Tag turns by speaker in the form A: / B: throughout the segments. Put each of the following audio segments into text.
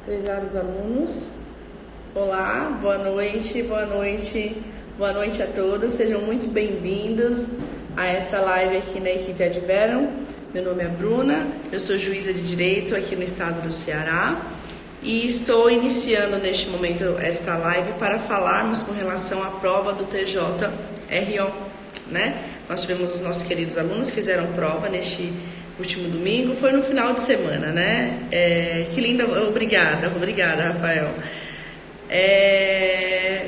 A: Prezados alunos, olá, boa noite a todos, sejam muito bem-vindos a esta live aqui na equipe Adverum. Meu nome é Bruna, eu sou juíza de Direito aqui no estado do Ceará e estou iniciando neste momento esta live para falarmos com relação à prova do TJ-RO, né? Nós tivemos os nossos queridos alunos que fizeram prova neste último domingo, foi no final de semana, né? Que linda, obrigada, Rafael.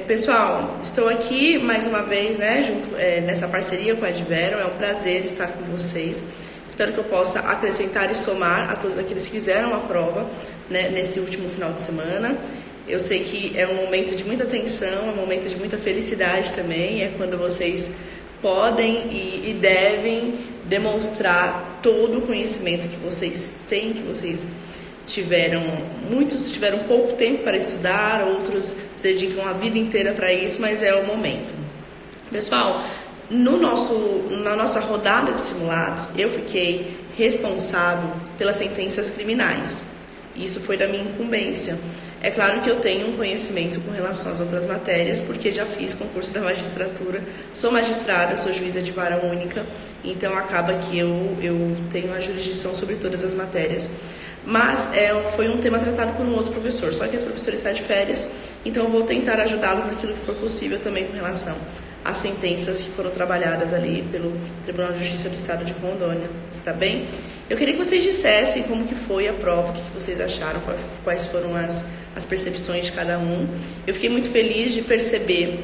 A: Pessoal, estou aqui mais uma vez, né, junto nessa parceria com a Adverum, é um prazer estar com vocês. Espero que eu possa acrescentar e somar a todos aqueles que fizeram a prova, né, nesse último final de semana. Eu sei que é um momento de muita tensão, é um momento de muita felicidade também, é quando vocês podem e devem demonstrar todo o conhecimento que vocês têm, que vocês tiveram. Muitos tiveram pouco tempo para estudar, outros se dedicam a vida inteira para isso, mas é o momento. Pessoal, na nossa rodada de simulados, eu fiquei responsável pelas sentenças criminais. Isso foi da minha incumbência. É claro que eu tenho um conhecimento com relação às outras matérias, porque já fiz concurso da magistratura, sou magistrada, sou juíza de vara única, então acaba que eu tenho a jurisdição sobre todas as matérias. Mas foi um tema tratado por um outro professor, só que esse professor está de férias, então eu vou tentar ajudá-los naquilo que for possível também com relação às sentenças que foram trabalhadas ali pelo Tribunal de Justiça do Estado de Rondônia, está bem? Eu queria que vocês dissessem como que foi a prova, o que vocês acharam, quais foram as percepções de cada um. Eu fiquei muito feliz de perceber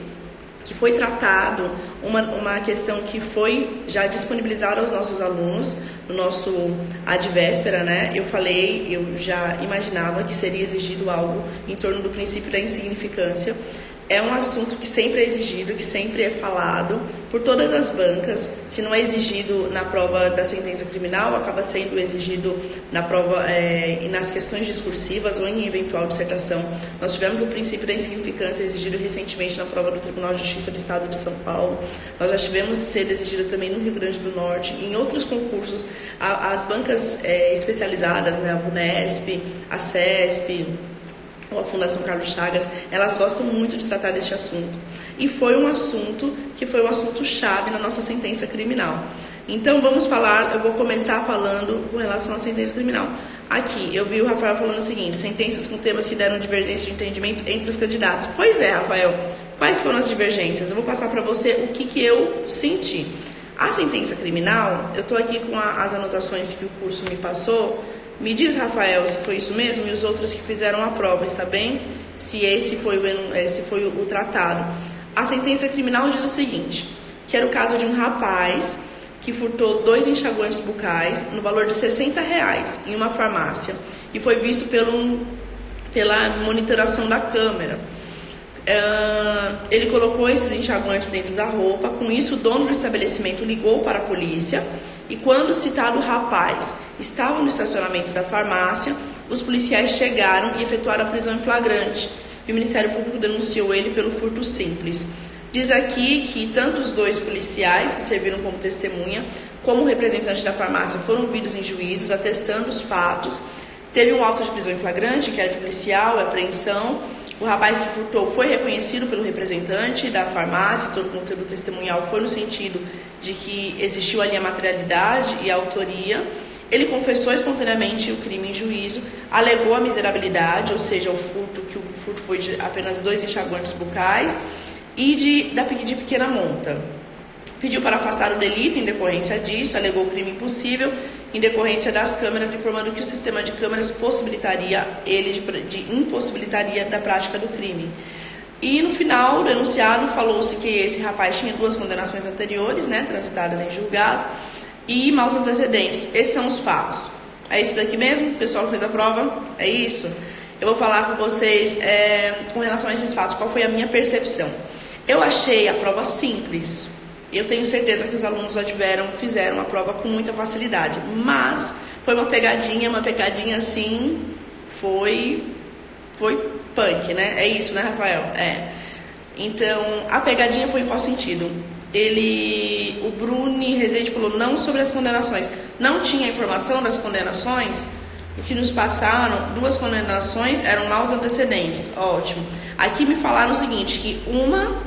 A: que foi tratado uma questão que foi já disponibilizada aos nossos alunos, no nosso advéspera, né? Eu já imaginava que seria exigido algo em torno do princípio da insignificância. É um assunto que sempre é exigido, que sempre é falado por todas as bancas. Se não é exigido na prova da sentença criminal, acaba sendo exigido na prova e nas questões discursivas ou em eventual dissertação. Nós tivemos o princípio da insignificância exigido recentemente na prova do Tribunal de Justiça do Estado de São Paulo. Nós já tivemos sendo exigido também no Rio Grande do Norte. Em outros concursos, as bancas especializadas, né, a VUNESP, a CESP, ou a Fundação Carlos Chagas, elas gostam muito de tratar deste assunto. E foi um assunto chave na nossa sentença criminal. Então vamos falar, eu vou começar falando com relação à sentença criminal. Aqui, eu vi o Rafael falando o seguinte: sentenças com temas que deram divergência de entendimento entre os candidatos. Pois é, Rafael, quais foram as divergências? Eu vou passar para você o que eu senti. A sentença criminal, eu estou aqui com as anotações que o curso me passou. Me diz, Rafael, se foi isso mesmo e os outros que fizeram a prova, está bem? Se esse foi o tratado. A sentença criminal diz o seguinte, que era o caso de um rapaz que furtou 2 enxaguantes bucais no valor de R$60 em uma farmácia e foi visto pela monitoração da câmera. Ele colocou esses enxaguantes dentro da roupa. Com isso, o dono do estabelecimento ligou para a polícia e quando o citado rapaz estava no estacionamento da farmácia, os policiais chegaram e efetuaram a prisão em flagrante e o Ministério Público denunciou ele pelo furto simples. Diz aqui que tanto os 2 policiais que serviram como testemunha como o representante da farmácia foram ouvidos em juízos atestando os fatos. Teve um auto de prisão em flagrante, que era de policial, apreensão. O rapaz que furtou foi reconhecido pelo representante da farmácia, todo o conteúdo testemunhal foi no sentido de que existiu ali a materialidade e a autoria. Ele confessou espontaneamente o crime em juízo, alegou a miserabilidade, ou seja, que o furto foi de apenas 2 enxaguantes bucais e de pequena monta. Pediu para afastar o delito em decorrência disso, alegou o crime impossível em decorrência das câmeras, informando que o sistema de câmeras impossibilitaria da prática do crime. E no final, do enunciado, falou-se que esse rapaz tinha 2 condenações anteriores, né, transitadas em julgado, e maus antecedentes. Esses são os fatos. É isso daqui mesmo? O pessoal fez a prova? É isso? Eu vou falar com vocês com relação a esses fatos, qual foi a minha percepção. Eu achei a prova simples. Eu tenho certeza que os alunos fizeram a prova com muita facilidade, mas foi uma pegadinha assim, foi punk, né? É isso, né, Rafael? Então, a pegadinha foi em qual sentido? O Bruni Rezende falou não sobre as condenações. Não tinha informação das condenações? O que nos passaram, 2 condenações eram maus antecedentes. Ótimo. Aqui me falaram o seguinte, que uma,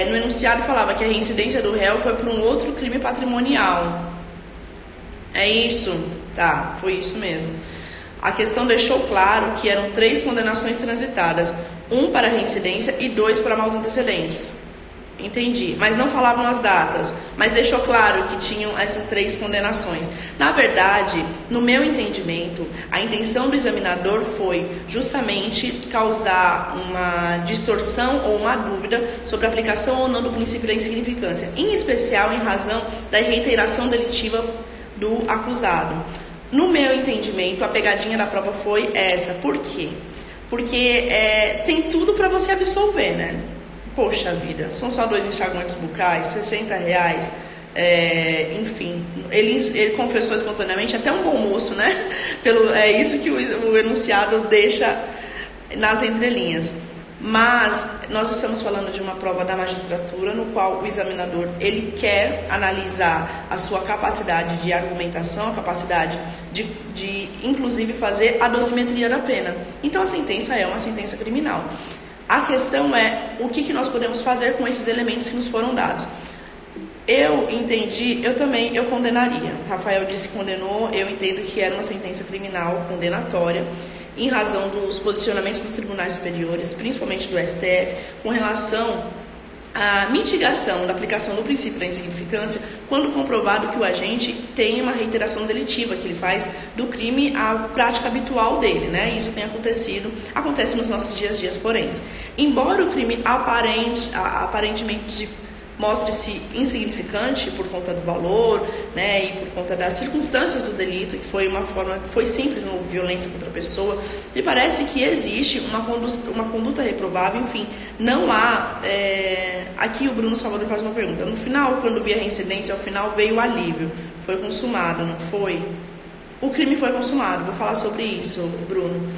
A: no enunciado falava que a reincidência do réu foi por um outro crime patrimonial. É isso? Tá, foi isso mesmo. A questão deixou claro que eram 3 condenações transitadas. 1 para reincidência e 2 para maus antecedentes. Entendi, mas não falavam as datas, mas deixou claro que tinham essas 3 condenações. Na verdade, no meu entendimento, a intenção do examinador foi justamente causar uma distorção ou uma dúvida sobre a aplicação ou não do princípio da insignificância, em especial em razão da reiteração delitiva do acusado. No meu entendimento, a pegadinha da prova foi essa. Por quê? Porque tem tudo para você absolver, né? Poxa vida, são só 2 enxaguantes bucais, R$60, enfim, ele confessou espontaneamente, até um bom moço, né? É isso que o enunciado deixa nas entrelinhas. Mas nós estamos falando de uma prova da magistratura, no qual o examinador ele quer analisar a sua capacidade de argumentação, a capacidade de inclusive fazer a dosimetria da pena. Então a sentença é uma sentença criminal. A questão é o que nós podemos fazer com esses elementos que nos foram dados. Eu entendi, eu condenaria. Rafael disse que condenou, eu entendo que era uma sentença criminal condenatória, em razão dos posicionamentos dos tribunais superiores, principalmente do STF, com relação à mitigação da aplicação do princípio da insignificância, quando comprovado que o agente tem uma reiteração delitiva, que ele faz do crime a prática habitual dele, né? Isso tem acontece nos nossos dias forenses. Embora o crime aparentemente mostre-se insignificante por conta do valor, né, e por conta das circunstâncias do delito, que foi simples, não houve violência contra a pessoa, me parece que existe uma conduta reprovável, enfim, não há... Aqui o Bruno Salvador faz uma pergunta, no final, quando vi a reincidência, ao final veio o alívio, foi consumado, não foi? O crime foi consumado, vou falar sobre isso, Bruno.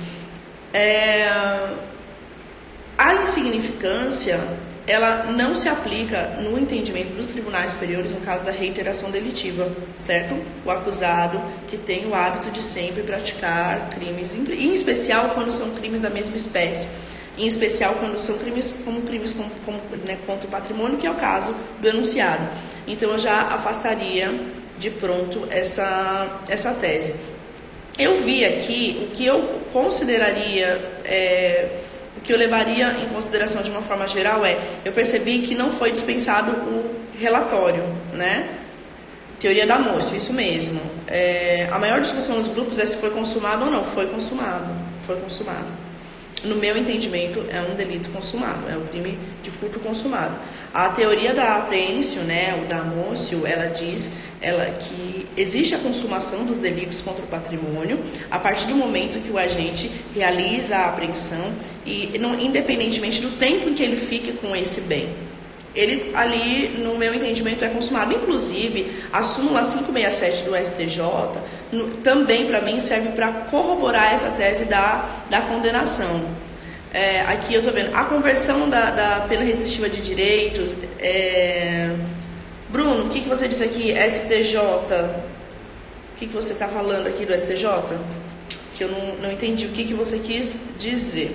A: A insignificância, ela não se aplica no entendimento dos tribunais superiores no caso da reiteração delitiva, certo? O acusado que tem o hábito de sempre praticar crimes, em especial quando são crimes da mesma espécie, em especial quando são crimes contra o patrimônio, que é o caso do enunciado. Então eu já afastaria de pronto essa tese. Eu vi aqui o que eu consideraria... O que eu levaria em consideração de uma forma geral eu percebi que não foi dispensado o relatório, né? Teoria da Morte, isso mesmo. A maior discussão nos grupos é se foi consumado ou não. Foi consumado. No meu entendimento, é um delito consumado, é um crime de furto consumado. A teoria da apreensio, né, o da Morte, ela diz que existe a consumação dos delitos contra o patrimônio a partir do momento que o agente realiza a apreensão e independentemente do tempo em que ele fique com esse bem. Ele ali, no meu entendimento, é consumado. Inclusive, a súmula 567 do STJ também, para mim, serve para corroborar essa tese da condenação. Aqui eu estou vendo a conversão da pena restritiva de direitos. Bruno, o que você disse aqui? STJ. O que você está falando aqui do STJ? Que eu não entendi o que você quis dizer.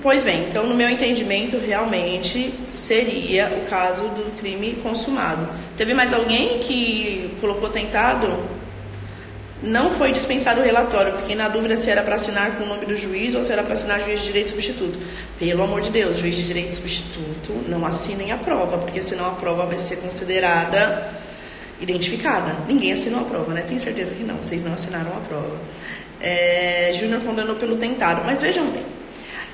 A: Pois bem, então no meu entendimento realmente seria o caso do crime consumado. Teve mais alguém que colocou tentado? Não foi dispensado o relatório. Fiquei na dúvida se era para assinar com o nome do juiz ou se era para assinar juiz de direito substituto. Pelo amor de Deus, juiz de direito substituto, não assinem a prova, porque senão a prova vai ser considerada identificada. Ninguém assinou a prova, né? Tenho certeza que não, vocês não assinaram a prova. Júnior condenou pelo tentado, mas vejam bem,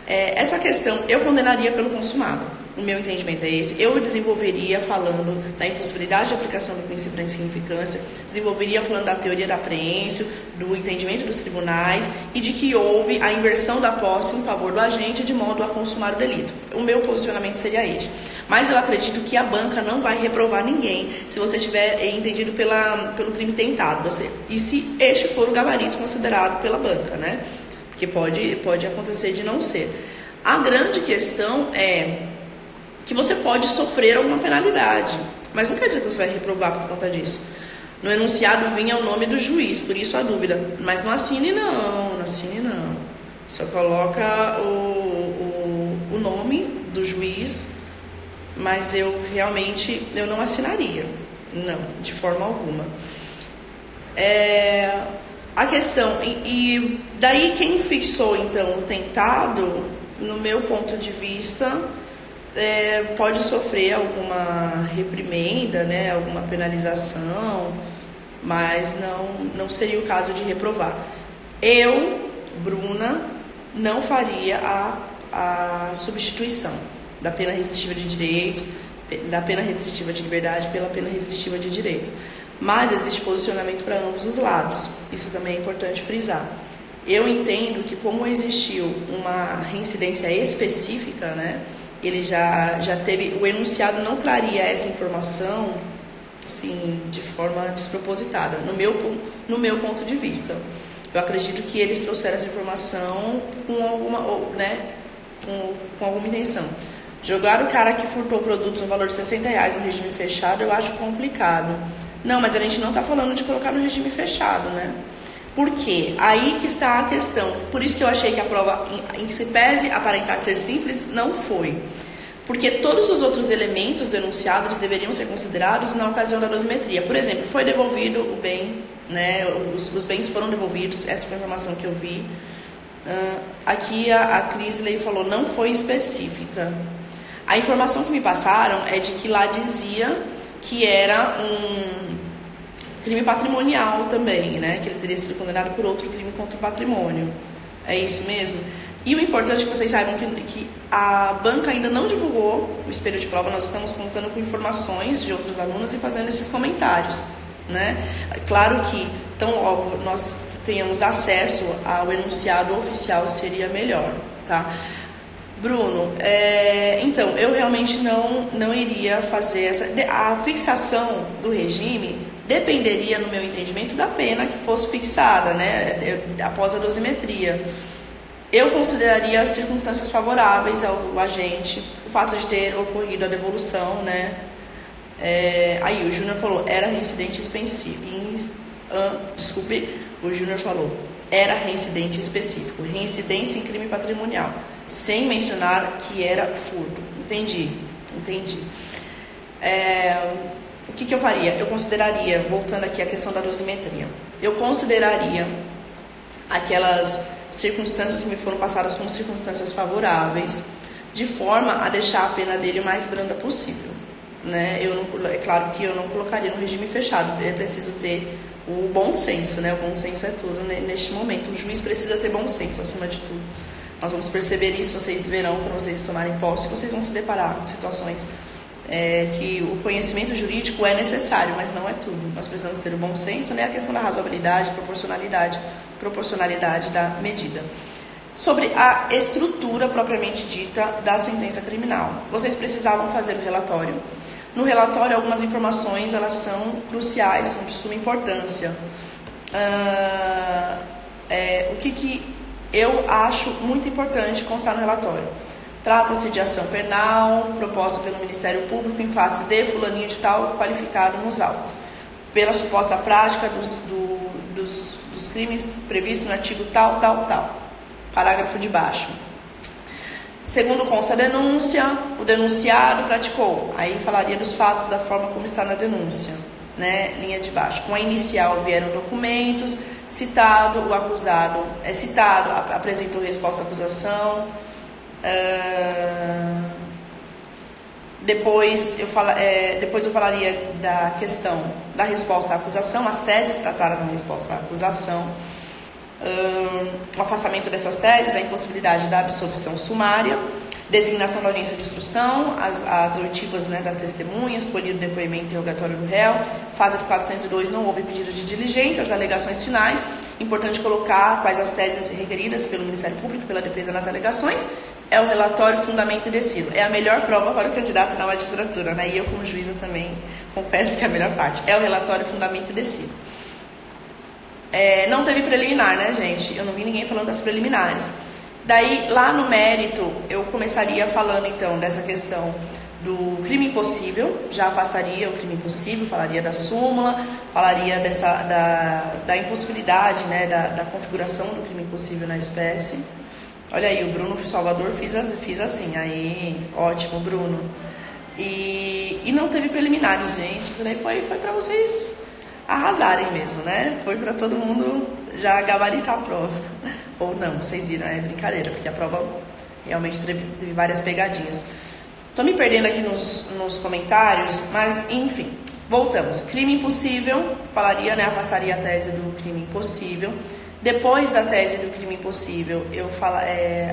A: essa questão eu condenaria pelo consumado. O meu entendimento é esse. Eu desenvolveria falando da impossibilidade de aplicação do princípio da insignificância, desenvolveria falando da teoria da apreensio, do entendimento dos tribunais e de que houve a inversão da posse em favor do agente de modo a consumar o delito. O meu posicionamento seria este. Mas eu acredito que a banca não vai reprovar ninguém se você tiver entendido pelo crime tentado. E se este for o gabarito considerado pela banca, né? Porque pode acontecer de não ser. A grande questão é que você pode sofrer alguma penalidade, mas não quer dizer que você vai reprovar por conta disso. No enunciado vinha o nome do juiz, por isso a dúvida. Mas não assine não. Só coloca o nome do juiz, mas eu realmente não assinaria. Não, de forma alguma. A questão, e daí quem fixou então o tentado, no meu ponto de vista, pode sofrer alguma reprimenda, né, alguma penalização, mas não seria o caso de reprovar. Eu, Bruna, não faria a substituição da pena restritiva de direitos, da pena restritiva de liberdade pela pena restritiva de direito. Mas existe posicionamento para ambos os lados. Isso também é importante frisar. Eu entendo que como existiu uma reincidência específica, né, ele já teve, o enunciado não traria essa informação assim, de forma despropositada, no meu ponto de vista. Eu acredito que eles trouxeram essa informação com alguma intenção. Jogar o cara que furtou produtos no valor de R$60 no regime fechado, eu acho complicado. Não, mas a gente não está falando de colocar no regime fechado, né? Por quê? Aí que está a questão. Por isso que eu achei que a prova, em que se pese aparentar ser simples, não foi. Porque todos os outros elementos do enunciado eles deveriam ser considerados na ocasião da dosimetria. Por exemplo, foi devolvido o bem, né? Os bens foram devolvidos, essa foi a informação que eu vi. Aqui a Crisley falou, não foi específica. A informação que me passaram é de que lá dizia que era um crime patrimonial também, né? Que ele teria sido condenado por outro crime contra o patrimônio. É isso mesmo? E o importante é que vocês saibam que a banca ainda não divulgou o espelho de prova. Nós estamos contando com informações de outros alunos e fazendo esses comentários, né? Claro que, tão logo nós tenhamos acesso ao enunciado oficial, seria melhor, tá? Bruno, então, eu realmente não iria fazer a fixação do regime dependeria, no meu entendimento, da pena que fosse fixada, né, após a dosimetria. Eu consideraria as circunstâncias favoráveis ao agente, o fato de ter ocorrido a devolução, né. Aí o Júnior falou, era reincidente específico. O Júnior falou, era reincidente específico, reincidência em crime patrimonial, sem mencionar que era furto. Entendi. O que eu faria? Eu consideraria, voltando aqui à questão da dosimetria, eu consideraria aquelas circunstâncias que me foram passadas como circunstâncias favoráveis, de forma a deixar a pena dele o mais branda possível, né? É claro que eu não colocaria no regime fechado, é preciso ter o bom senso, né? O bom senso é tudo, né? Neste momento. O juiz precisa ter bom senso acima de tudo. Nós vamos perceber isso, vocês verão, quando vocês tomarem posse, vocês vão se deparar com situações que o conhecimento jurídico é necessário, mas não é tudo. Nós precisamos ter o bom senso, né? A questão da razoabilidade, proporcionalidade da medida. Sobre a estrutura propriamente dita da sentença criminal. Vocês precisavam fazer o relatório. No relatório, algumas informações, elas são cruciais, são de suma importância. O que eu acho muito importante constar no relatório? Trata-se de ação penal proposta pelo Ministério Público em face de fulaninho de tal qualificado nos autos, pela suposta prática dos crimes previstos no artigo tal. Parágrafo de baixo. Segundo consta a denúncia, o denunciado praticou. Aí falaria dos fatos da forma como está na denúncia, né? Linha de baixo. Com a inicial vieram documentos, citado, o acusado é citado, apresentou resposta à acusação. Depois eu falaria da questão da resposta à acusação, as teses tratadas na resposta à acusação. O afastamento dessas teses, a impossibilidade da absolvição sumária, designação da audiência de instrução, as oitivas, né, das testemunhas, polido do depoimento interrogatório do réu, fase do 402, não houve pedido de diligência, as alegações finais, importante colocar quais as teses requeridas pelo Ministério Público, pela defesa nas alegações, é o relatório, fundamento e descido. É a melhor prova para o candidato na magistratura, né? E eu, como juíza, também confesso que é a melhor parte. É o relatório, fundamento e descido. Não teve preliminar, né, gente? Eu não vi ninguém falando das preliminares. Daí, lá no mérito, eu começaria falando, então, dessa questão do crime impossível, já afastaria o crime impossível, falaria da súmula, falaria da impossibilidade, né, da configuração do crime impossível na espécie. Olha aí, o Bruno Salvador fiz assim, aí, ótimo, Bruno. E não teve preliminares, gente, isso daí foi para vocês arrasarem mesmo, né? Foi para todo mundo já gabaritar a prova. Ou não, vocês viram, é brincadeira, porque a prova realmente teve várias pegadinhas. Tô me perdendo aqui nos comentários, mas enfim, voltamos. Crime impossível, falaria, né, afastaria a tese do crime impossível. Depois da tese do crime impossível,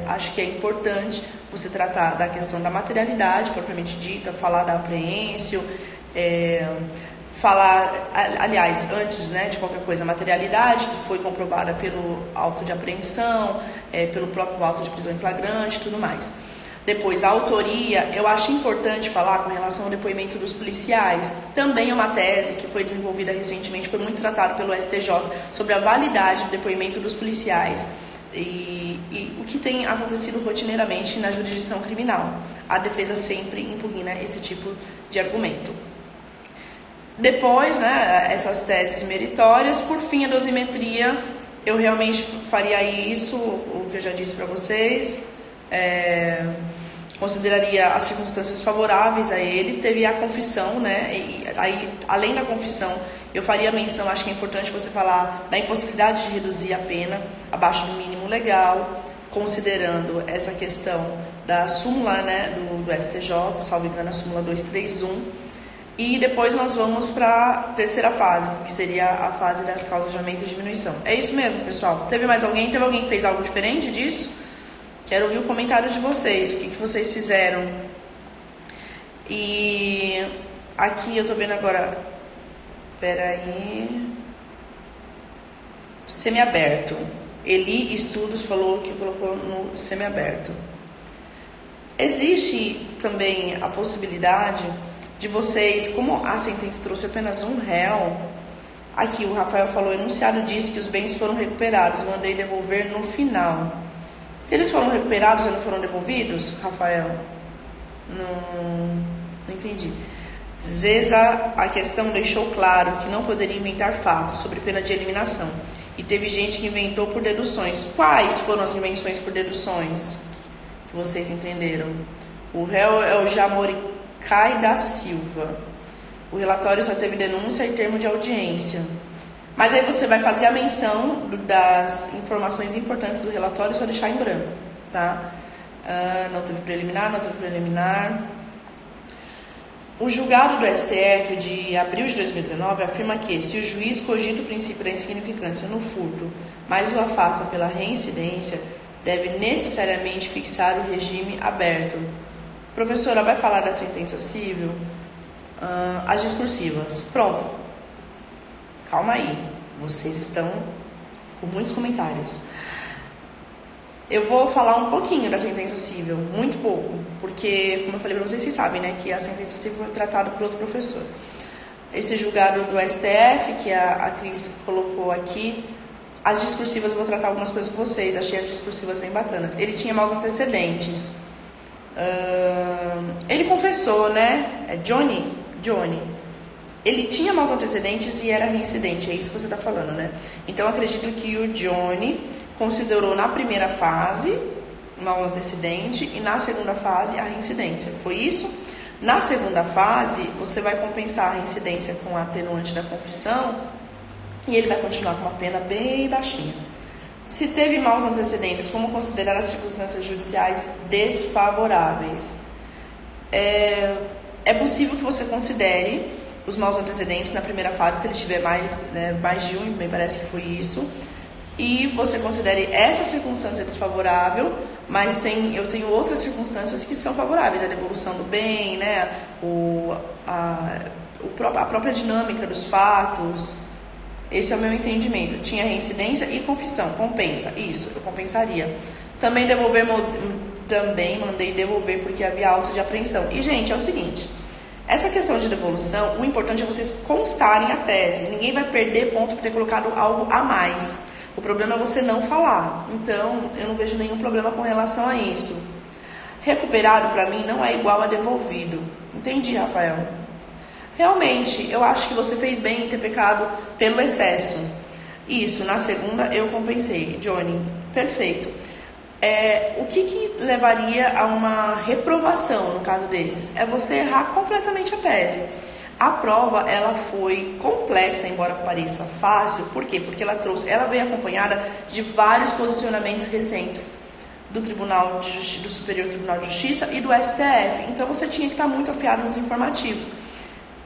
A: acho que é importante você tratar da questão da materialidade, propriamente dita, falar da apreensio, falar, aliás, antes, né, de qualquer coisa, a materialidade que foi comprovada pelo auto de apreensão, pelo próprio auto de prisão em flagrante e tudo mais. Depois, a autoria, eu acho importante falar com relação ao depoimento dos policiais. Também é uma tese que foi desenvolvida recentemente, foi muito tratado pelo STJ, sobre a validade do depoimento dos policiais. E o que tem acontecido rotineiramente na jurisdição criminal. A defesa sempre impugna esse tipo de argumento. Depois, né, essas teses meritórias. Por fim, a dosimetria, eu realmente faria isso, o que eu já disse para vocês. Consideraria as circunstâncias favoráveis a ele, teve a confissão, né? E aí, além da confissão, eu faria menção, acho que é importante você falar da impossibilidade de reduzir a pena abaixo do mínimo legal, considerando essa questão da súmula, né, do STJ, salvo engano, a súmula 231. E depois nós vamos para a terceira fase, que seria a fase das causas de aumento e diminuição. É isso mesmo, pessoal? Teve mais alguém? Teve alguém que fez algo diferente disso? Quero ouvir o comentário de vocês, o que vocês fizeram. E aqui eu tô vendo agora, peraí, semiaberto. Eli Estudos falou que colocou no semiaberto. Existe também a possibilidade de vocês, como a sentença trouxe apenas um réu, aqui o Rafael falou, o enunciado disse que os bens foram recuperados, mandei devolver no final. Se eles foram recuperados e não foram devolvidos, Rafael, não entendi. Zeza, a questão deixou claro que não poderia inventar fatos sobre pena de eliminação. E teve gente que inventou por deduções. Quais foram as invenções por deduções que vocês entenderam? O réu é o Jamoricai da Silva. O relatório só teve denúncia e termo de audiência. Mas aí você vai fazer a menção das informações importantes do relatório e só deixar em branco, tá? Não teve preliminar. O julgado do STF de abril de 2019 afirma que, se o juiz cogita o princípio da insignificância no furto, mas o afasta pela reincidência, deve necessariamente fixar o regime aberto. Professora, vai falar da sentença civil? As discursivas. Pronto. Calma aí, vocês estão com muitos comentários. Eu vou falar um pouquinho da sentença civil, muito pouco, porque, como eu falei para vocês, vocês sabem, né, que a sentença civil foi tratada por outro professor. Esse julgado do STF, que a Cris colocou aqui, as discursivas, eu vou tratar algumas coisas com vocês, achei as discursivas bem bacanas. Ele tinha maus antecedentes. Ele confessou, né, Johnny. Ele tinha maus antecedentes e era reincidente, é isso que você está falando, né? Então, acredito que o Johnny considerou na primeira fase mau antecedente e na segunda fase a reincidência. Foi isso? Na segunda fase, você vai compensar a reincidência com a atenuante da confissão e ele vai continuar com uma pena bem baixinha. Se teve maus antecedentes, como considerar as circunstâncias judiciais desfavoráveis? É possível que você considere os maus antecedentes na primeira fase, se ele tiver mais de um, me parece que foi isso, e você considere essa circunstância desfavorável, mas eu tenho outras circunstâncias que são favoráveis, a devolução do bem, né, a própria dinâmica dos fatos. Esse é o meu entendimento. Tinha reincidência e confissão, compensa, isso, eu compensaria. Também mandei devolver porque havia auto de apreensão. E, gente, é o seguinte, essa questão de devolução, o importante é vocês constarem a tese. Ninguém vai perder ponto por ter colocado algo a mais. O problema é você não falar. Então, eu não vejo nenhum problema com relação a isso. Recuperado, para mim, não é igual a devolvido. Entendi, Rafael. Realmente, eu acho que você fez bem em ter pecado pelo excesso. Isso, na segunda eu compensei. Johnny, perfeito. O que levaria a uma reprovação no caso desses? É você errar completamente a tese. A prova, ela foi complexa, embora pareça fácil. Por quê? Porque ela veio acompanhada de vários posicionamentos recentes do Tribunal de Justiça, do Superior Tribunal de Justiça e do STF. Então você tinha que estar muito afiado nos informativos.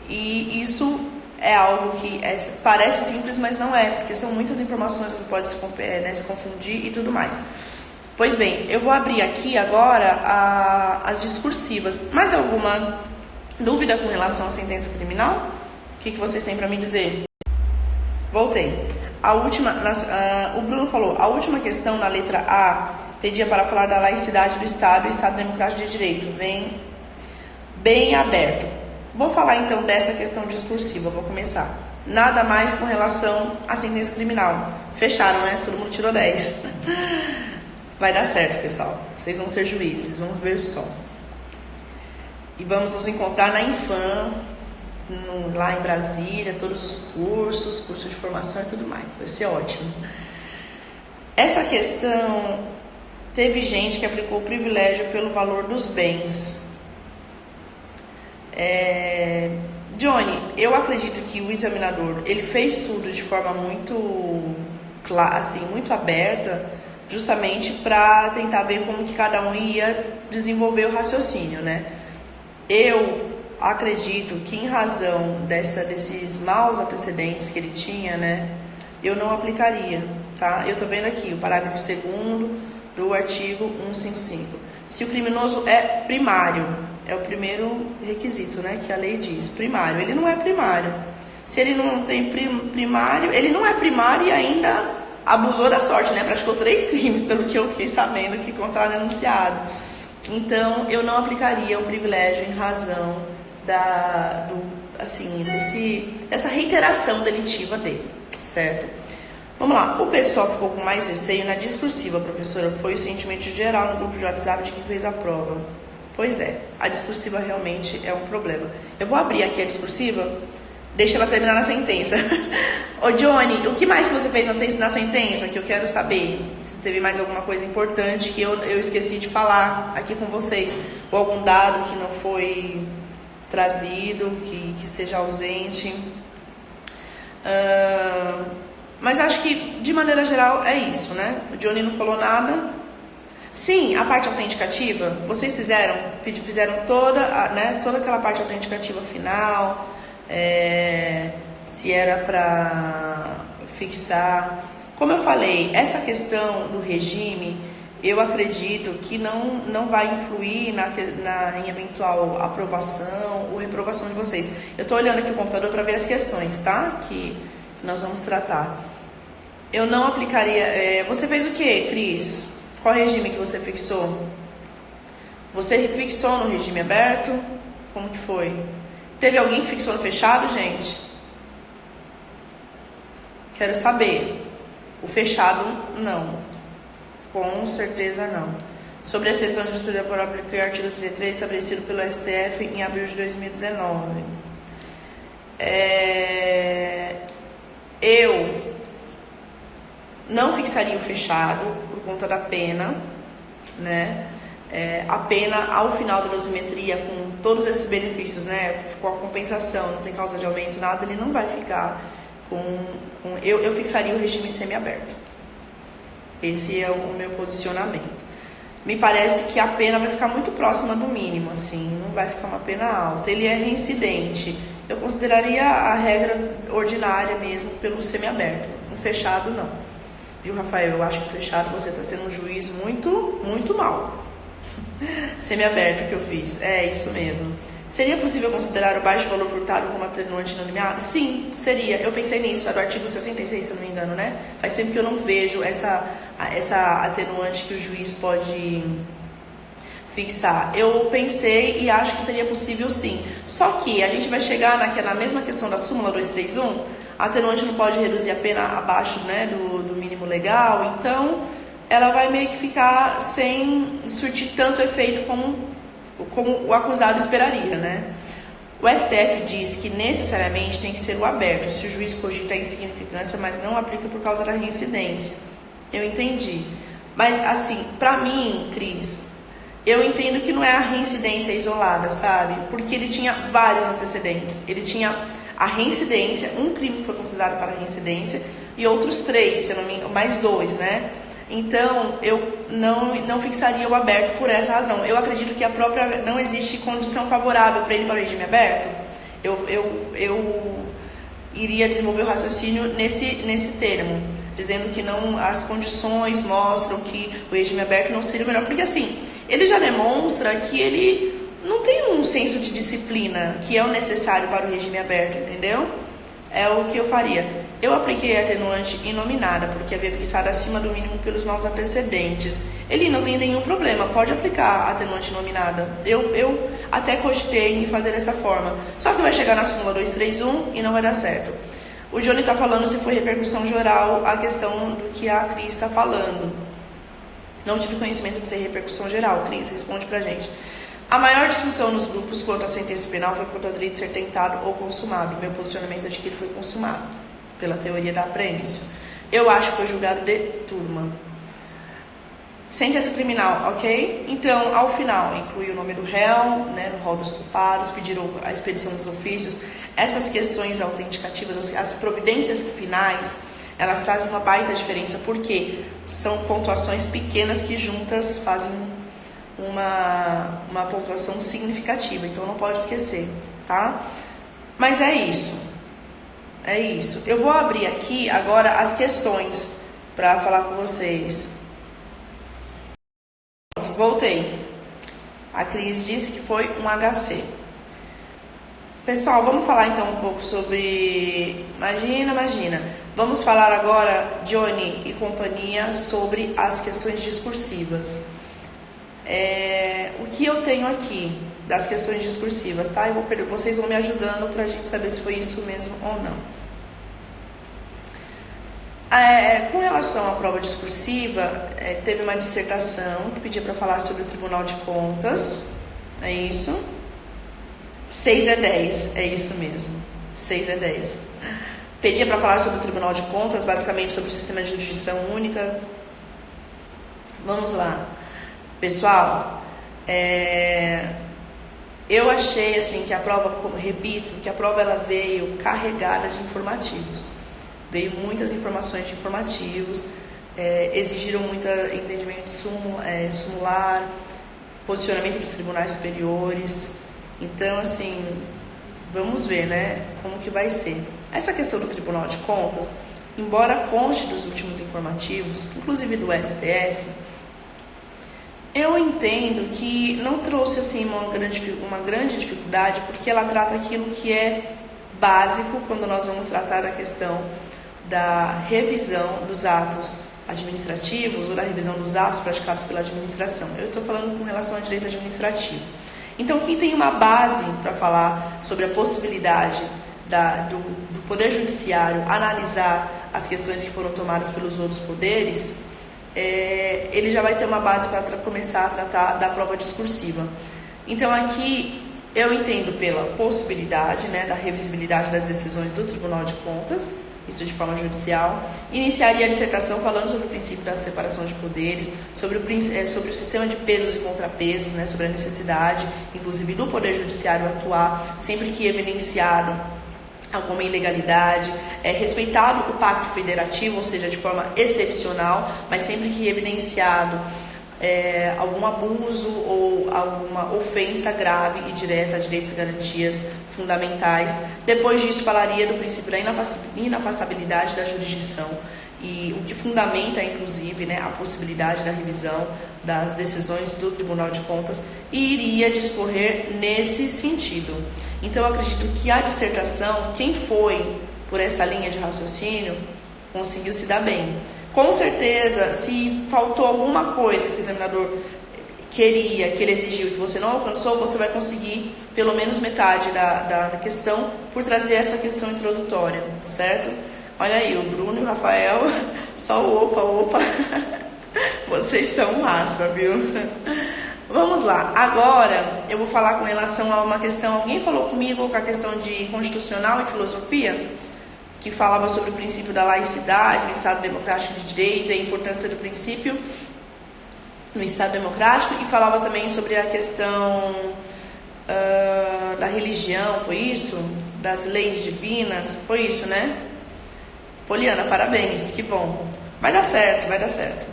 A: E isso é algo que parece simples, mas não é, porque são muitas informações, você pode se confundir e tudo mais. Pois bem, eu vou abrir aqui agora as discursivas. Mais alguma dúvida com relação à sentença criminal? O que vocês têm para me dizer? Voltei. A última, o Bruno falou, a última questão na letra A pedia para falar da laicidade do Estado e o Estado Democrático de Direito. Vem bem aberto. Vou falar então dessa questão discursiva, vou começar. Nada mais com relação à sentença criminal. Fecharam, né? Todo mundo tirou 10. Vai dar certo, pessoal. Vocês vão ser juízes, vamos ver só. E vamos nos encontrar na Infam, lá em Brasília, todos os cursos de formação e tudo mais. Vai ser ótimo. Essa questão, teve gente que aplicou o privilégio pelo valor dos bens. Johnny, eu acredito que o examinador, ele fez tudo de forma muito clara, assim, muito aberta, justamente para tentar ver como que cada um ia desenvolver o raciocínio, né? Eu acredito que em razão desses maus antecedentes que ele tinha, né, eu não aplicaria, tá? Eu tô vendo aqui o parágrafo 2º do artigo 155. Se o criminoso é primário, é o primeiro requisito, né, que a lei diz, primário. Ele não é primário. Se ele não tem primário, ele não é primário e ainda abusou da sorte, né? Praticou 3 crimes, pelo que eu fiquei sabendo que consta no enunciado. Então, eu não aplicaria o privilégio em razão dessa reiteração delitiva dele, certo? Vamos lá, o pessoal ficou com mais receio na discursiva, professora, foi o sentimento geral no grupo de WhatsApp de quem fez a prova. Pois é, a discursiva realmente é um problema. Eu vou abrir aqui a discursiva, deixa ela terminar na sentença. Ô Johnny, o que mais que você fez na sentença, que eu quero saber? Se teve mais alguma coisa importante que eu esqueci de falar aqui com vocês, ou algum dado que não foi trazido, que esteja ausente. Mas acho que, de maneira geral, é isso, né? O Johnny não falou nada. Sim, a parte autenticativa, vocês fizeram toda aquela parte autenticativa final, se era para fixar. Como eu falei, essa questão do regime, eu acredito que não vai influir em eventual aprovação ou reprovação de vocês. Eu estou olhando aqui o computador para ver as questões, tá? Que nós vamos tratar. Eu não aplicaria... você fez o quê, Cris? Qual regime que você fixou? Você fixou no regime aberto? Como que foi? Teve alguém que fixou no fechado, gente? Quero saber. O fechado, não. Com certeza não. Sobre a exceção de jurisprudência por aplicar o artigo 33 estabelecido pelo STF em abril de 2019. Eu não fixaria o fechado por conta da pena, né? A pena ao final da dosimetria, com todos esses benefícios, né? Com a compensação, não tem causa de aumento, nada, ele não vai ficar eu fixaria o regime semiaberto. Esse é o meu posicionamento. Me parece que a pena vai ficar muito próxima do mínimo, assim, não vai ficar uma pena alta. Ele é reincidente. Eu consideraria a regra ordinária mesmo pelo semiaberto. Um fechado, não. Viu, Rafael? Eu acho que o fechado você está sendo um juiz muito, muito mal. Semiaberto que eu fiz. É isso mesmo. Seria possível considerar o baixo valor furtado como atenuante no limiar? Sim, seria. Eu pensei nisso. É do artigo 66, se eu não me engano, né? Faz tempo que eu não vejo essa atenuante que o juiz pode fixar. Eu pensei e acho que seria possível sim. Só que a gente vai chegar na mesma questão da súmula 231. A atenuante não pode reduzir a pena abaixo, né, do mínimo legal. Então, ela vai meio que ficar sem surtir tanto efeito como o acusado esperaria, né? O STF diz que necessariamente tem que ser o aberto, se o juiz cogita a insignificância, mas não aplica por causa da reincidência. Eu entendi. Mas, assim, pra mim, Cris, eu entendo que não é a reincidência isolada, sabe? Porque ele tinha vários antecedentes. Ele tinha a reincidência, um crime que foi considerado para reincidência, e outros 3, se eu não me engano, mais 2, né? Então, eu não fixaria o aberto por essa razão. Eu acredito que não existe condição favorável para ele para o regime aberto. Eu iria desenvolver o raciocínio nesse termo, dizendo que as condições mostram que o regime aberto não seria o melhor. Porque, assim, ele já demonstra que ele não tem um senso de disciplina que é o necessário para o regime aberto, entendeu? É o que eu faria. Eu apliquei a atenuante inominada, porque havia fixado acima do mínimo pelos maus antecedentes. Ele não tem nenhum problema, pode aplicar a atenuante inominada. Eu até cogitei em fazer dessa forma. Só que vai chegar na súmula 231 e não vai dar certo. O Johnny está falando se foi repercussão geral a questão do que a Cris está falando. Não tive conhecimento de ser repercussão geral. Cris, responde pra gente. A maior discussão nos grupos quanto à sentença penal foi quanto ao direito de ser tentado ou consumado. Meu posicionamento é de que ele foi consumado, pela teoria da apreensão. Eu acho que foi julgado de turma. Sentença criminal, ok? Então, ao final, inclui o nome do réu, né, no rol dos culpados, pediram a expedição dos ofícios. Essas questões autenticativas, as providências finais, elas trazem uma baita diferença, porque são pontuações pequenas que juntas fazem uma pontuação significativa, então não pode esquecer, tá? Mas é isso. É isso. Eu vou abrir aqui agora as questões para falar com vocês. Pronto, voltei. A Cris disse que foi um HC. Pessoal, vamos falar então um pouco sobre... Imagina. Vamos falar agora, Johnny e companhia, sobre as questões discursivas. O que eu tenho aqui das questões discursivas, tá? Vocês vão me ajudando pra gente saber se foi isso mesmo ou não. Com relação à prova discursiva, teve uma dissertação que pedia para falar sobre o Tribunal de Contas. É isso? 6 é 10, é isso mesmo. 6 é 10. Pedia para falar sobre o Tribunal de Contas, basicamente sobre o sistema de jurisdição única. Vamos lá. Pessoal, eu achei assim que a prova, repito, que a prova ela veio carregada de informativos. Veio muitas informações de informativos, exigiram muito entendimento sumular, posicionamento dos tribunais superiores. Então, assim, vamos ver, né, como que vai ser. Essa questão do Tribunal de Contas, embora conste dos últimos informativos, inclusive do STF, eu entendo que não trouxe assim uma grande dificuldade, porque ela trata aquilo que é básico quando nós vamos tratar da questão da revisão dos atos administrativos ou da revisão dos atos praticados pela administração. Eu estou falando com relação ao direito administrativo. Então, quem tem uma base para falar sobre a possibilidade do Poder Judiciário analisar as questões que foram tomadas pelos outros poderes, ele já vai ter uma base para começar a tratar da prova discursiva. Então, aqui eu entendo pela possibilidade, né, da revisibilidade das decisões do Tribunal de Contas, isso de forma judicial. Iniciaria a dissertação falando sobre o princípio da separação de poderes, sobre o sistema de pesos e contrapesos, né, sobre a necessidade, inclusive, do Poder Judiciário atuar sempre que evidenciado alguma ilegalidade, respeitado o pacto federativo, ou seja, de forma excepcional, mas sempre que evidenciado algum abuso ou alguma ofensa grave e direta a direitos e garantias fundamentais. Depois disso, falaria do princípio da inafastabilidade da jurisdição, e o que fundamenta, inclusive, né, a possibilidade da revisão das decisões do Tribunal de Contas, e iria discorrer nesse sentido. Então, eu acredito que a dissertação, quem foi por essa linha de raciocínio, conseguiu se dar bem. Com certeza, se faltou alguma coisa que o examinador queria, que ele exigiu e que você não alcançou, você vai conseguir pelo menos metade da questão por trazer essa questão introdutória, certo? Olha aí, o Bruno e o Rafael, só o opa. Vocês são massa, viu? Vamos lá. Agora eu vou falar com relação a uma questão. Alguém falou comigo com a questão de constitucional e filosofia, que falava sobre o princípio da laicidade no Estado Democrático de Direito e a importância do princípio no Estado Democrático, e falava também sobre a questão da religião, foi isso? Das leis divinas, foi isso, né? Poliana, parabéns, que bom. Vai dar certo, vai dar certo.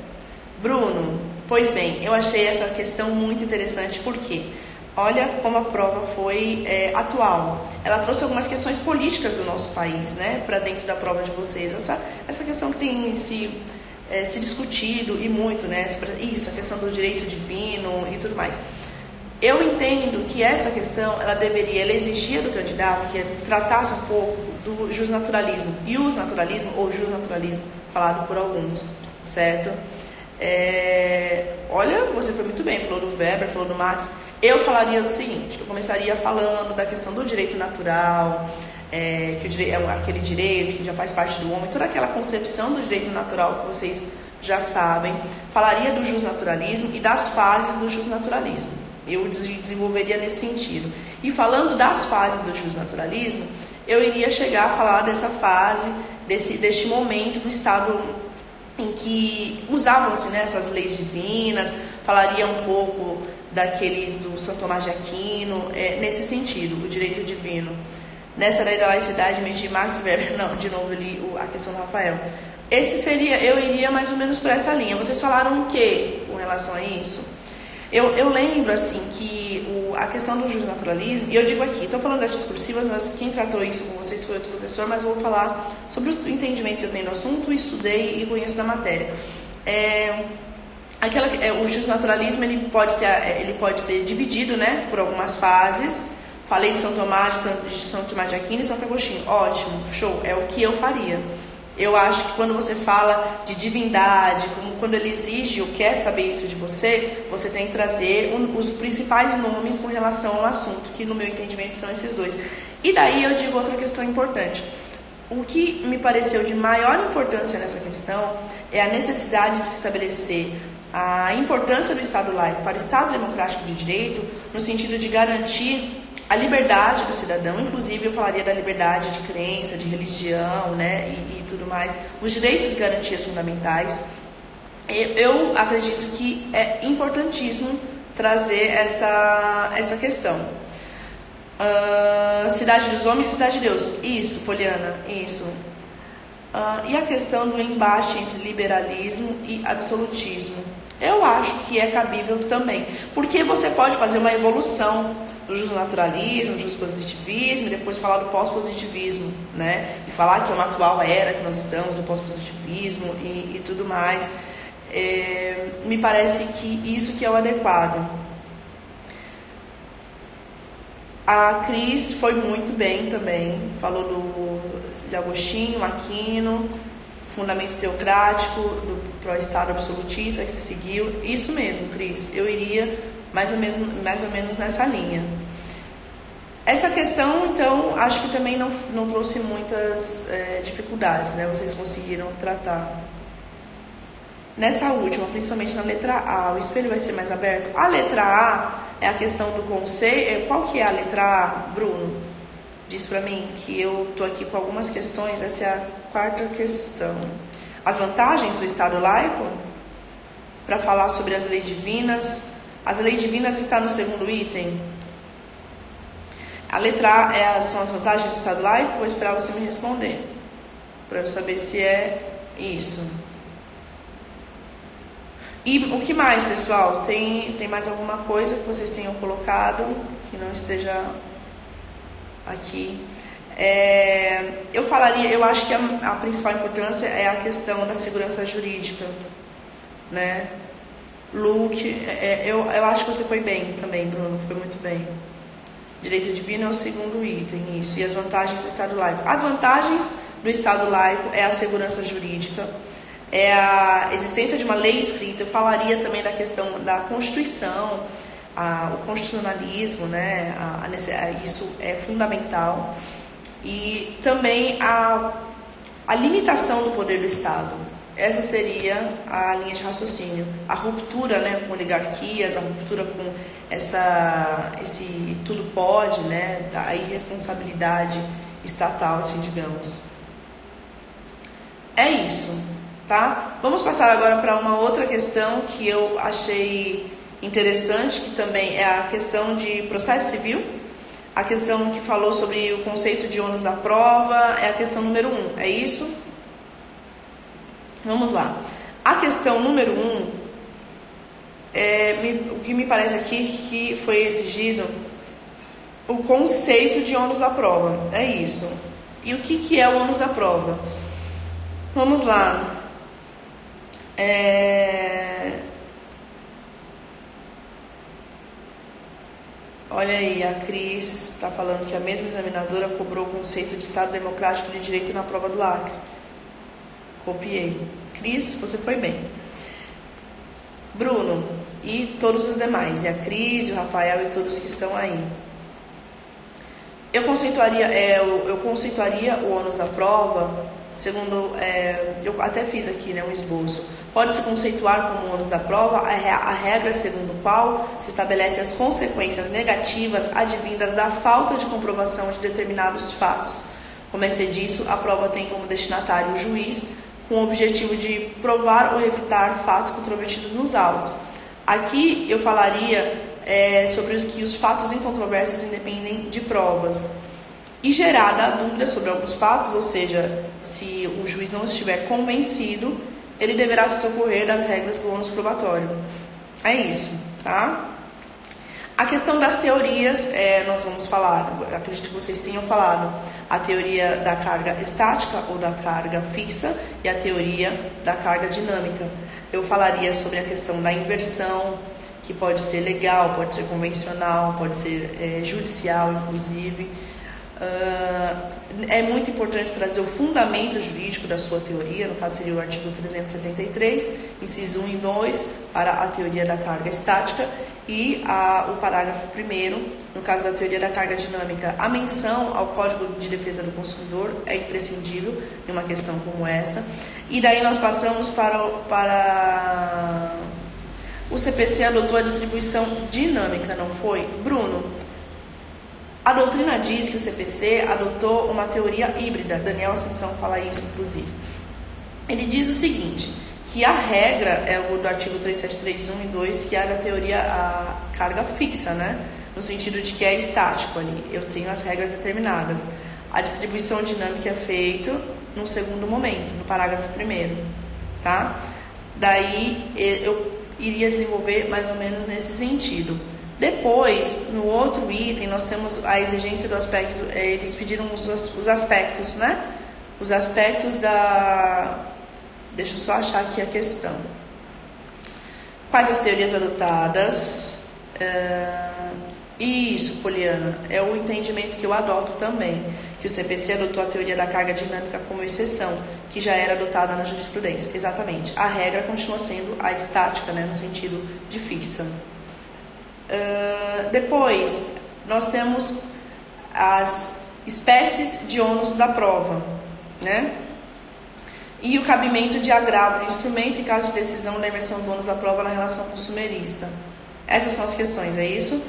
A: Bruno, pois bem, eu achei essa questão muito interessante, porque olha como a prova foi atual. Ela trouxe algumas questões políticas do nosso país, né, para dentro da prova de vocês. Essa questão que tem se discutido e muito, né, isso, a questão do direito divino e tudo mais. Eu entendo que essa questão, ela exigia do candidato que tratasse um pouco do justnaturalismo, iusnaturalismo ou justnaturalismo, falado por alguns, certo? Olha, você foi muito bem, falou do Weber, falou do Marx. Eu falaria do seguinte, eu começaria falando da questão do direito natural, que o direito é aquele direito que já faz parte do homem, toda aquela concepção do direito natural que vocês já sabem. Falaria do justnaturalismo e das fases do justnaturalismo. Eu desenvolveria nesse sentido. E falando das fases do justnaturalismo, eu iria chegar a falar dessa fase, deste momento do Estado em que usavam-se, né, essas leis divinas. Falaria um pouco daqueles do Santo Tomás de Aquino, nesse sentido, o direito divino. Nessa lei da laicidade, de Max Weber, não, de novo ali a questão do Rafael. Eu iria mais ou menos por essa linha. Vocês falaram o que com relação a isso? Eu lembro, assim, que a questão do justnaturalismo, e eu digo aqui, estou falando das discursivas, mas quem tratou isso com vocês foi outro professor, mas eu vou falar sobre o entendimento que eu tenho do assunto, estudei e conheço da matéria. O justnaturalismo, ele pode ser dividido, né, por algumas fases. Falei de São Tomás, de São Tomás de Aquino e Santo Agostinho. Ótimo, show, é o que eu faria. Eu acho que quando você fala de divindade, quando ele exige ou quer saber isso de você, você tem que trazer os principais nomes com relação ao assunto, que no meu entendimento são esses dois. E daí eu digo outra questão importante. O que me pareceu de maior importância nessa questão é a necessidade de se estabelecer a importância do Estado laico para o Estado democrático de direito, no sentido de garantir a liberdade do cidadão. Inclusive eu falaria da liberdade de crença, de religião, né, e tudo mais, os direitos e garantias fundamentais. Eu acredito que é importantíssimo trazer essa questão. Cidade dos homens e cidade de Deus. Isso, Poliana, isso. E a questão do embate entre liberalismo e absolutismo. Eu acho que é cabível também, porque você pode fazer uma evolução do justnaturalismo, do justpositivismo, e depois falar do pós-positivismo, né? E falar que é uma atual era que nós estamos, do pós-positivismo e tudo mais. Me parece que isso que é o adequado. A Cris foi muito bem também, falou de Agostinho, Aquino, fundamento teocrático, do pró-estado absolutista que se seguiu. Isso mesmo, Cris, eu iria mais ou menos nessa linha. Essa questão, então, acho que também não trouxe muitas dificuldades, né? Vocês conseguiram tratar. Nessa última, principalmente na letra A, o espelho vai ser mais aberto. A letra A é a questão do conceito. Qual que é a letra A, Bruno? Diz para mim, que eu estou aqui com algumas questões. Essa é a quarta questão. As vantagens do Estado laico? Para falar sobre as leis divinas. As leis divinas está no segundo item. A letra A são as vantagens do Estado laico? Vou esperar você me responder, para eu saber se é isso. E o que mais, pessoal? Tem mais alguma coisa que vocês tenham colocado que não esteja aqui? Eu acho que a principal importância é a questão da segurança jurídica, né? Luke, eu acho que você foi bem também, Bruno, foi muito bem. Direito divino é o segundo item, isso. E as vantagens do Estado laico. As vantagens do Estado laico é a segurança jurídica, é a existência de uma lei escrita. Eu falaria também da questão da Constituição, o constitucionalismo, né? Isso é fundamental. E também a limitação do poder do Estado. essa seria a linha de raciocínio. A ruptura, né, com oligarquias, a ruptura com esse tudo pode, né, a irresponsabilidade estatal, assim, digamos. É isso, tá? Vamos passar agora para uma outra questão que eu achei interessante, que também é a questão de processo civil. A questão que falou sobre o conceito de ônus da prova é a questão número 1, é isso? Vamos lá. A questão número 1, o que me parece aqui que foi exigido o conceito de ônus da prova, é isso. E o que é o ônus da prova? Vamos lá. Olha aí, a Cris está falando que a mesma examinadora cobrou o conceito de Estado Democrático de Direito na prova do Acre. Copiei. Cris, você foi bem. Bruno e todos os demais, e a Cris, e o Rafael e todos que estão aí. Eu conceituaria o ônus da prova, segundo, eu até fiz aqui, né, um esboço. Pode-se conceituar como ônus da prova a regra segundo a qual se estabelece as consequências negativas advindas da falta de comprovação de determinados fatos. Como é ser disso, a prova tem como destinatário o juiz, com o objetivo de provar ou evitar fatos controvertidos nos autos. Aqui eu falaria sobre que os fatos incontroversos independem de provas. E gerada a dúvida sobre alguns fatos, ou seja, se o juiz não estiver convencido, ele deverá se socorrer das regras do ônus probatório. É isso, tá? A questão das teorias, nós vamos falar, acredito que vocês tenham falado, a teoria da carga estática ou da carga fixa e a teoria da carga dinâmica. Eu falaria sobre a questão da inversão, que pode ser legal, pode ser convencional, pode ser judicial, inclusive. É muito importante trazer o fundamento jurídico da sua teoria, no caso seria o artigo 373, inciso 1 e 2, para a teoria da carga estática, e o parágrafo 1º, no caso da teoria da carga dinâmica, a menção ao Código de Defesa do Consumidor é imprescindível em uma questão como esta. E daí nós passamos para o CPC adotou a distribuição dinâmica, não foi? Bruno, a doutrina diz que o CPC adotou uma teoria híbrida. Daniel Assunção fala isso, inclusive. Ele diz o seguinte, que a regra é o do artigo 3731 e 2, que é da teoria a carga fixa, né? No sentido de que é estático ali. Eu tenho as regras determinadas. A distribuição dinâmica é feita no segundo momento, no parágrafo 1º, tá? Daí eu iria desenvolver mais ou menos nesse sentido. Depois, no outro item, nós temos a exigência do aspecto, eles pediram os aspectos, né? Os aspectos da... Deixa eu só achar aqui a questão. Quais as teorias adotadas? Isso, Poliana, é o entendimento que eu adoto também, que o CPC adotou a teoria da carga dinâmica como exceção, que já era adotada na jurisprudência. Exatamente. A regra continua sendo a estática, né, no sentido de fixa. Depois, nós temos as espécies de ônus da prova, né? E o cabimento de agravo de instrumento em caso de decisão da imersão do ônus da prova na relação consumerista. Essas são as questões, é isso?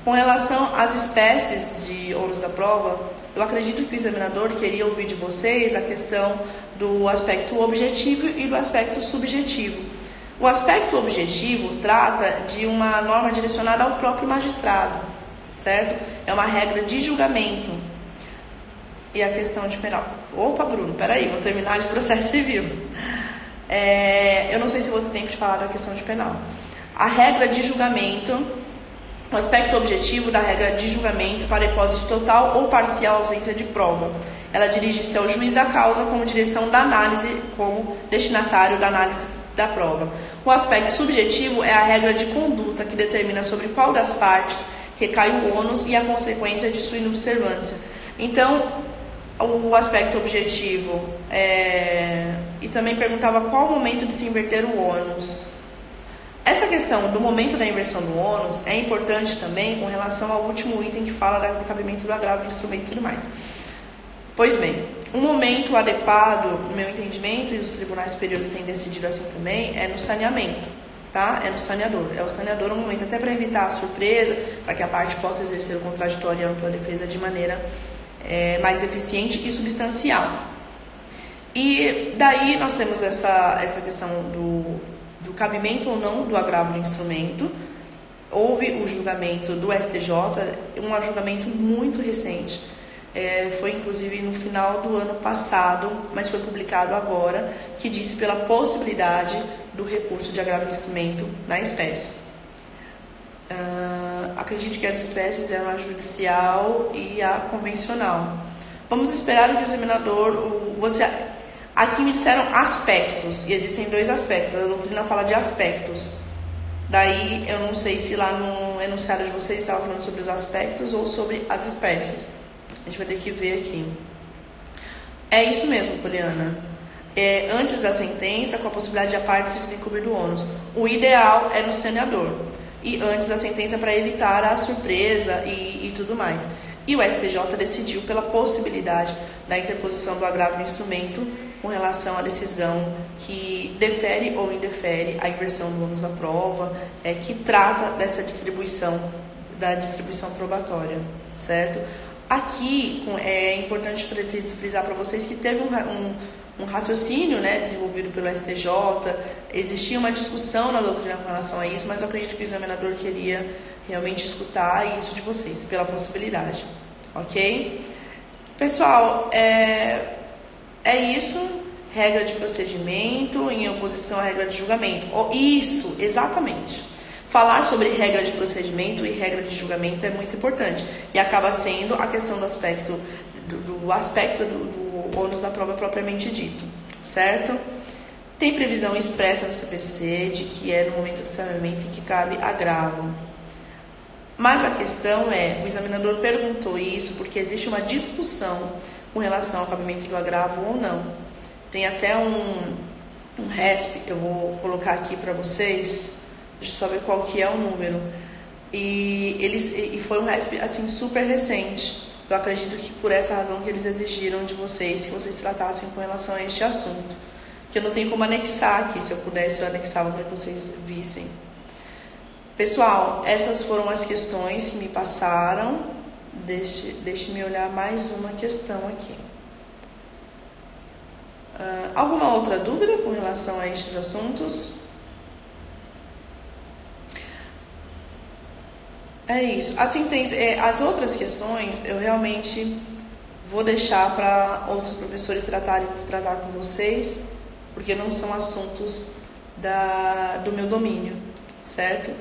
A: Com relação às espécies de ônus da prova, eu acredito que o examinador queria ouvir de vocês a questão do aspecto objetivo e do aspecto subjetivo. O aspecto objetivo trata de uma norma direcionada ao próprio magistrado, certo? É uma regra de julgamento. E a questão de penal. Opa, Bruno, peraí, vou terminar de processo civil. Eu não sei se vou ter tempo de falar da questão de penal. A regra de julgamento, o aspecto objetivo da regra de julgamento para a hipótese de total ou parcial ausência de prova. Ela dirige-se ao juiz da causa como direção da análise, como destinatário da análise da prova. O aspecto subjetivo é a regra de conduta que determina sobre qual das partes recai o ônus e a consequência de sua inobservância. Então, o aspecto objetivo e também perguntava qual o momento de se inverter o ônus. Essa questão do momento da inversão do ônus é importante também com relação ao último item que fala do cabimento do agravo de instrumento e tudo mais. Pois bem, um momento adequado, no meu entendimento, e os tribunais superiores têm decidido assim também, é no saneamento, tá? É no saneador. É o saneador um momento até para evitar a surpresa, para que a parte possa exercer o contraditório e a ampla defesa de maneira mais eficiente e substancial. E daí nós temos essa questão do cabimento ou não do agravo de instrumento. Houve o julgamento do STJ, um julgamento muito recente. Foi inclusive no final do ano passado, mas foi publicado agora, que disse pela possibilidade do recurso de agravo de instrumento na espécie. Acredito que as espécies eram a judicial e a convencional. Vamos esperar o que o examinador... Aqui me disseram aspectos, e existem 2 aspectos, a doutrina fala de aspectos. Daí eu não sei se lá no enunciado de vocês estava falando sobre os aspectos ou sobre as espécies. A gente vai ter que ver aqui. É isso mesmo, Poliana. Antes da sentença, com a possibilidade de a parte se desencobrir do ônus. O ideal é no saneador. E antes da sentença, para evitar a surpresa e tudo mais. E o STJ decidiu pela possibilidade da interposição do agravo de instrumento com relação à decisão que defere ou indefere a inversão do ônus da prova, que trata dessa distribuição, da distribuição probatória, certo? Aqui é importante frisar para vocês que teve um raciocínio, né, desenvolvido pelo STJ, existia uma discussão na doutrina com relação a isso, mas eu acredito que o examinador queria realmente escutar isso de vocês, pela possibilidade, ok? Pessoal, é isso, regra de procedimento em oposição à regra de julgamento. Isso, exatamente. Falar sobre regra de procedimento e regra de julgamento é muito importante. E acaba sendo a questão do aspecto do ônus da prova propriamente dito, certo? Tem previsão expressa no CPC de que é no momento do saneamento que cabe agravo. Mas a questão o examinador perguntou isso porque existe uma discussão com relação ao cabimento do agravo ou não. Tem até um RESP, eu vou colocar aqui para vocês, deixa eu só ver qual que é o número. E foi um RESP assim, super recente. Eu acredito que por essa razão que eles exigiram de vocês, que vocês tratassem com relação a este assunto. Que eu não tenho como anexar aqui, se eu pudesse eu anexava para que vocês vissem. Pessoal, essas foram as questões que me passaram. Deixe-me olhar mais uma questão aqui. Alguma outra dúvida com relação a estes assuntos? É isso. As outras questões eu realmente vou deixar para outros professores tratar com vocês, porque não são assuntos do meu domínio, certo?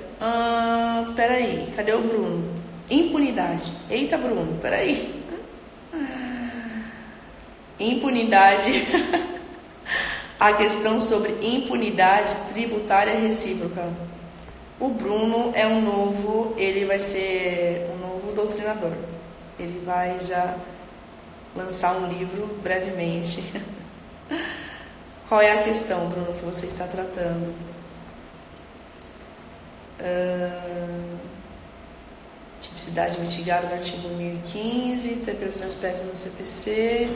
A: Peraí, cadê o Bruno? Impunidade. Eita, Bruno, peraí. Impunidade. A questão sobre impunidade tributária recíproca. O Bruno ele vai ser um novo doutrinador. Ele vai já lançar um livro brevemente. Qual é a questão, Bruno, que você está tratando? Tipicidade mitigada no artigo 1015, ter previsões expressas no CPC.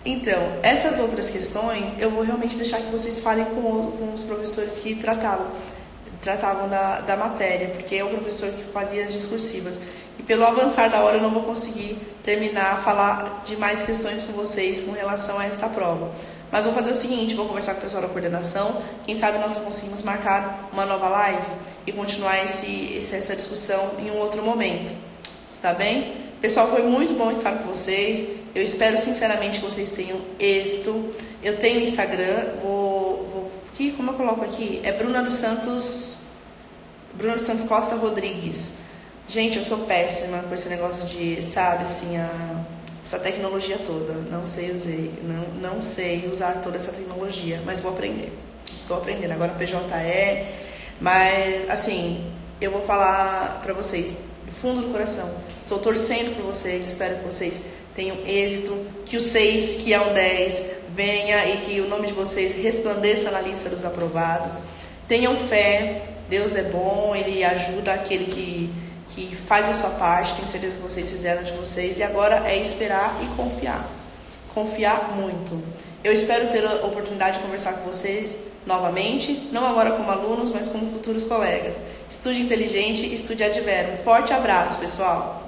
A: Então, essas outras questões eu vou realmente deixar que vocês falem com os professores que tratavam da matéria, porque é o professor que fazia as discursivas. E pelo avançar da hora eu não vou conseguir terminar, falar de mais questões com vocês com relação a esta prova. Mas vou fazer o seguinte, vou conversar com o pessoal da coordenação, quem sabe nós não conseguimos marcar uma nova live e continuar essa discussão em um outro momento. Está bem? Pessoal, foi muito bom estar com vocês. Eu espero sinceramente que vocês tenham êxito. Eu tenho Instagram, como eu coloco aqui? É Bruna dos Santos Costa Rodrigues. Gente, eu sou péssima com esse negócio de, sabe, assim, essa tecnologia toda. Não sei usar toda essa tecnologia, mas vou aprender. Estou aprendendo. Agora PJE, mas, assim, eu vou falar para vocês do fundo do coração. Estou torcendo por vocês, espero que vocês tenham êxito, que o 6, que é um 10, venha e que o nome de vocês resplandeça na lista dos aprovados. Tenham fé, Deus é bom, Ele ajuda aquele que que faz a sua parte, tenho certeza que vocês fizeram de vocês, e agora é esperar e confiar. Confiar muito. Eu espero ter a oportunidade de conversar com vocês novamente, não agora como alunos, mas como futuros colegas. Estude inteligente, estude Adverum. Forte abraço, pessoal!